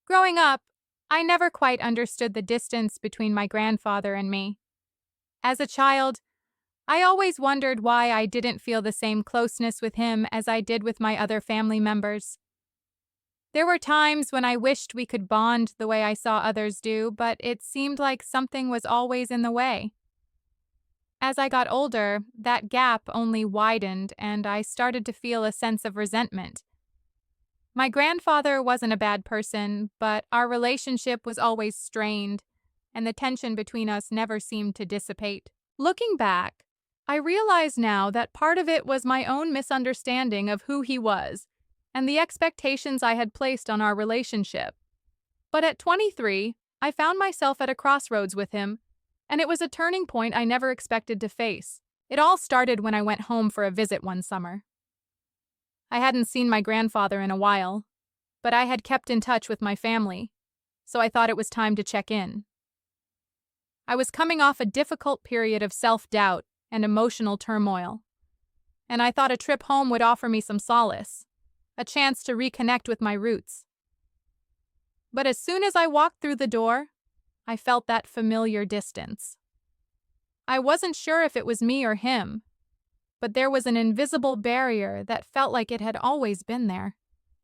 Growing up, I never quite understood the distance between my grandfather and me. As a child, I always wondered why I didn't feel the same closeness with him as I did with my other family members. There were times when I wished we could bond the way I saw others do, but it seemed like something was always in the way. As I got older, that gap only widened and I started to feel a sense of resentment. My grandfather wasn't a bad person, but our relationship was always strained, and the tension between us never seemed to dissipate. Looking back, I realize now that part of it was my own misunderstanding of who he was and the expectations I had placed on our relationship. But at 23, I found myself at a crossroads with him, and it was a turning point I never expected to face. It all started when I went home for a visit one summer. I hadn't seen my grandfather in a while, but I had kept in touch with my family, so I thought it was time to check in. I was coming off a difficult period of self-doubt and emotional turmoil, and I thought a trip home would offer me some solace, a chance to reconnect with my roots. But as soon as I walked through the door, I felt that familiar distance. I wasn't sure if it was me or him, but there was an invisible barrier that felt like it had always been there,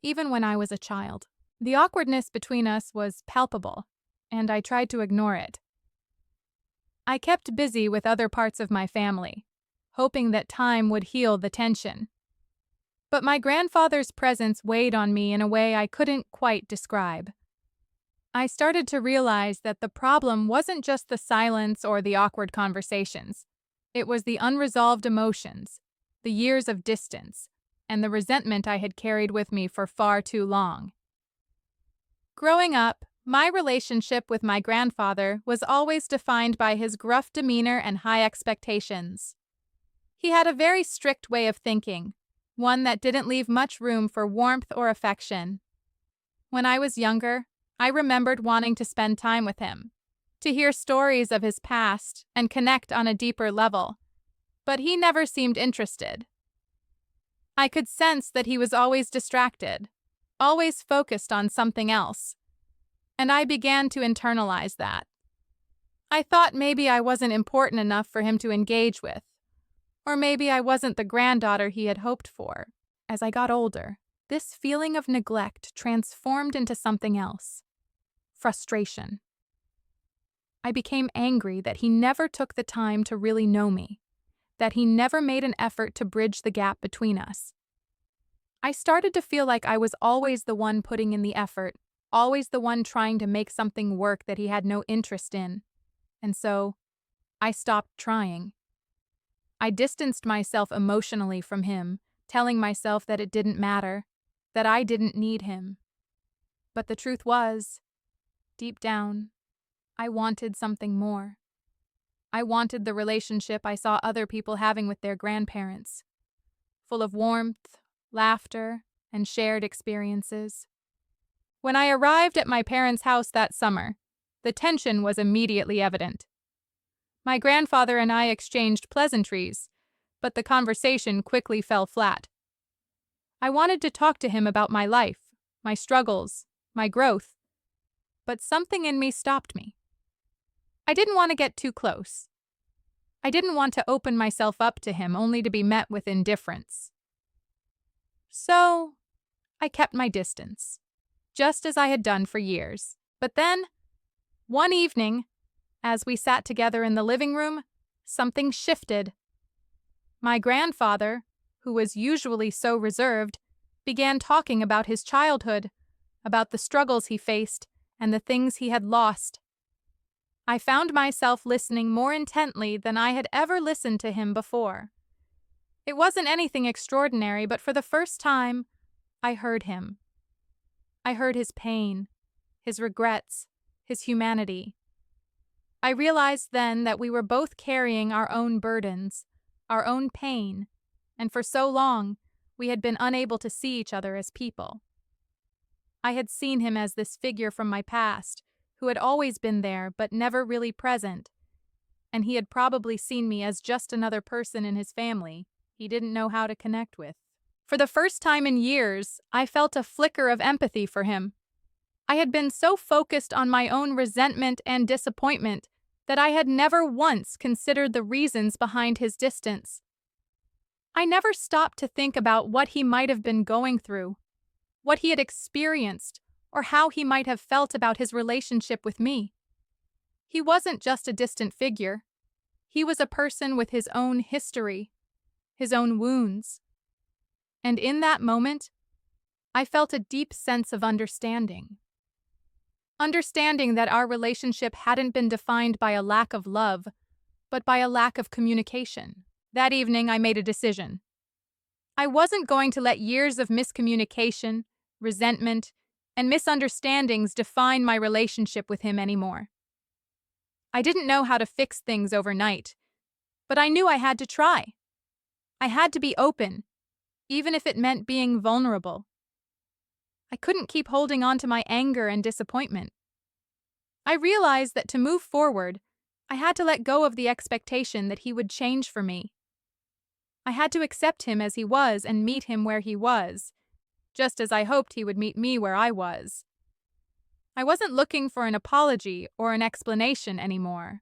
even when I was a child. The awkwardness between us was palpable, and I tried to ignore it. I kept busy with other parts of my family, hoping that time would heal the tension. But my grandfather's presence weighed on me in a way I couldn't quite describe. I started to realize that the problem wasn't just the silence or the awkward conversations. It was the unresolved emotions, the years of distance, and the resentment I had carried with me for far too long. Growing up, my relationship with my grandfather was always defined by his gruff demeanor and high expectations. He had a very strict way of thinking, one that didn't leave much room for warmth or affection. When I was younger, I remembered wanting to spend time with him, to hear stories of his past and connect on a deeper level, but he never seemed interested. I could sense that he was always distracted, always focused on something else, and I began to internalize that. I thought maybe I wasn't important enough for him to engage with, or maybe I wasn't the granddaughter he had hoped for. As I got older, this feeling of neglect transformed into something else: frustration. I became angry that he never took the time to really know me, that he never made an effort to bridge the gap between us. I started to feel like I was always the one putting in the effort, always the one trying to make something work that he had no interest in, and so I stopped trying. I distanced myself emotionally from him, telling myself that it didn't matter, that I didn't need him. But the truth was, deep down, I wanted something more. I wanted the relationship I saw other people having with their grandparents, full of warmth, laughter, and shared experiences. When I arrived at my parents' house that summer, the tension was immediately evident. My grandfather and I exchanged pleasantries, but the conversation quickly fell flat. I wanted to talk to him about my life, my struggles, my growth, but something in me stopped me. I didn't want to get too close. I didn't want to open myself up to him only to be met with indifference. So, I kept my distance, just as I had done for years. But then, one evening, as we sat together in the living room, something shifted. My grandfather, who was usually so reserved, began talking about his childhood, about the struggles he faced, and the things he had lost. I found myself listening more intently than I had ever listened to him before. It wasn't anything extraordinary, but for the first time, I heard him. I heard his pain, his regrets, his humanity. I realized then that we were both carrying our own burdens, our own pain, and for so long, we had been unable to see each other as people. I had seen him as this figure from my past, who had always been there but never really present, and he had probably seen me as just another person in his family he didn't know how to connect with. For the first time in years, I felt a flicker of empathy for him. I had been so focused on my own resentment and disappointment that I had never once considered the reasons behind his distance. I never stopped to think about what he might have been going through, what he had experienced, or how he might have felt about his relationship with me. He wasn't just a distant figure. He was a person with his own history, his own wounds. And in that moment, I felt a deep sense of understanding. Understanding that our relationship hadn't been defined by a lack of love, but by a lack of communication. That evening, I made a decision. I wasn't going to let years of miscommunication, resentment, and misunderstandings define my relationship with him anymore. I didn't know how to fix things overnight, but I knew I had to try. I had to be open, even if it meant being vulnerable. I couldn't keep holding on to my anger and disappointment. I realized that to move forward, I had to let go of the expectation that he would change for me. I had to accept him as he was and meet him where he was, just as I hoped he would meet me where I was. I wasn't looking for an apology or an explanation anymore.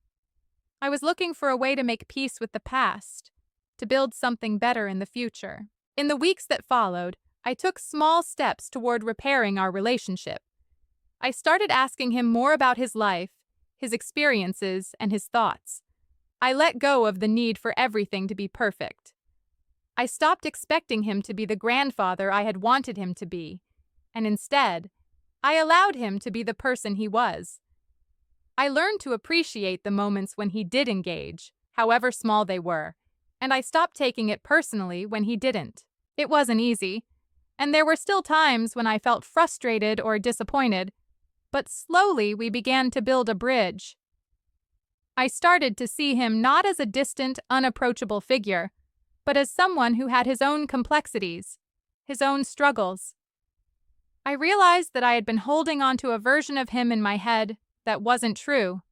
I was looking for a way to make peace with the past, to build something better in the future. In the weeks that followed, I took small steps toward repairing our relationship. I started asking him more about his life, his experiences, and his thoughts. I let go of the need for everything to be perfect. I stopped expecting him to be the grandfather I had wanted him to be, and instead, I allowed him to be the person he was. I learned to appreciate the moments when he did engage, however small they were, and I stopped taking it personally when he didn't. It wasn't easy, and there were still times when I felt frustrated or disappointed, but slowly we began to build a bridge. I started to see him not as a distant, unapproachable figure, but as someone who had his own complexities, his own struggles. I realized that I had been holding on to a version of him in my head that wasn't true.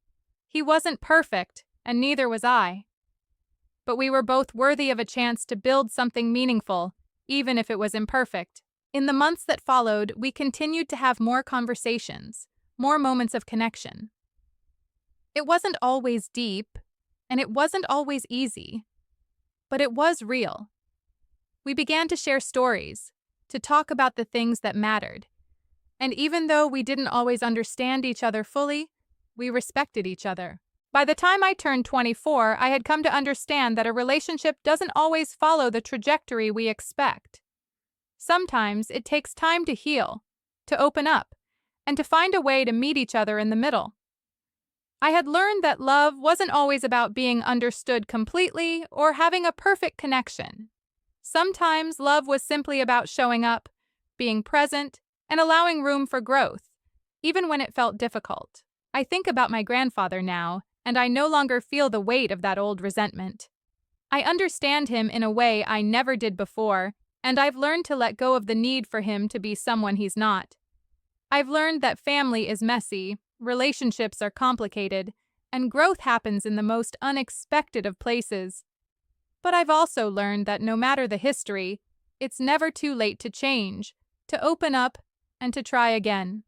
He wasn't perfect, and neither was I. But we were both worthy of a chance to build something meaningful, even if it was imperfect. In the months that followed, we continued to have more conversations, more moments of connection. It wasn't always deep, and it wasn't always easy, but it was real. We began to share stories, to talk about the things that mattered. And even though we didn't always understand each other fully, we respected each other. By the time I turned 24, I had come to understand that a relationship doesn't always follow the trajectory we expect. Sometimes it takes time to heal, to open up, and to find a way to meet each other in the middle. I had learned that love wasn't always about being understood completely or having a perfect connection. Sometimes love was simply about showing up, being present, and allowing room for growth, even when it felt difficult. I think about my grandfather now, and I no longer feel the weight of that old resentment. I understand him in a way I never did before, and I've learned to let go of the need for him to be someone he's not. I've learned that family is messy, relationships are complicated, and growth happens in the most unexpected of places. But I've also learned that no matter the history, it's never too late to change, to open up, and to try again.